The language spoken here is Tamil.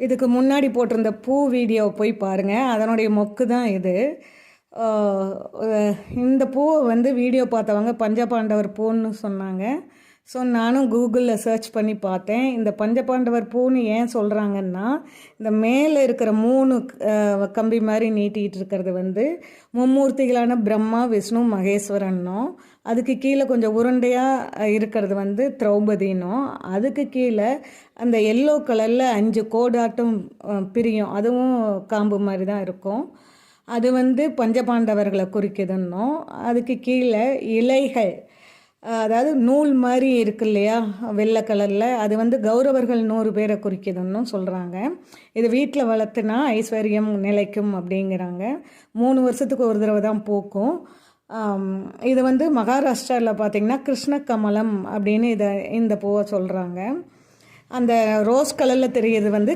இதுக்கு முன்னாடி போட்டிருந்த பூ வீடியோ போய் பாருங்கள், அதனுடைய மொக்கு தான் இது. இந்த பூவை வந்து வீடியோ பார்த்தவங்க பஞ்சபாண்டவர் பூன்னு சொன்னாங்க. ஸோ நானும் கூகுளில் சர்ச் பண்ணி பார்த்தேன். இந்த பஞ்சபாண்டவர் பூன்னு ஏன் சொல்கிறாங்கன்னா, இந்த மேலே இருக்கிற 3 கம்பி மாதிரி நீட்டிகிட்டு இருக்கிறது வந்து மும்மூர்த்திகளான பிரம்மா, விஷ்ணு, மகேஸ்வரன்னும், அதுக்கு கீழே கொஞ்சம் உருண்டையாக இருக்கிறது வந்து திரௌபதினும், அதுக்கு கீழே அந்த எல்லோ கலரில் 5 கோடாட்டும் பிரியும், அதுவும் காம்பு மாதிரி தான் இருக்கும். அது வந்து பஞ்சபாண்டவர்களை குறிக்குதுன்னும், அதுக்கு கீழே இலைகள், அதாவது நூல் மாதிரி இருக்கு இல்லையா வெள்ளை கலரில், அது வந்து கௌரவர்கள் 100 பேரை குறிக்குதுன்னு சொல்கிறாங்க. இது வீட்டில் வளர்த்துனா ஐஸ்வர்யம் நிலைக்கும் அப்படிங்கிறாங்க. 3 வருஷத்துக்கு ஒரு தடவை தான் பூக்கும். இது வந்து மகாராஷ்டிராவில் பார்த்திங்கன்னா கிருஷ்ண கமலம் அப்படின்னு இந்த பூவை சொல்கிறாங்க. அந்த ரோஸ் கலரில் தெரியுது வந்து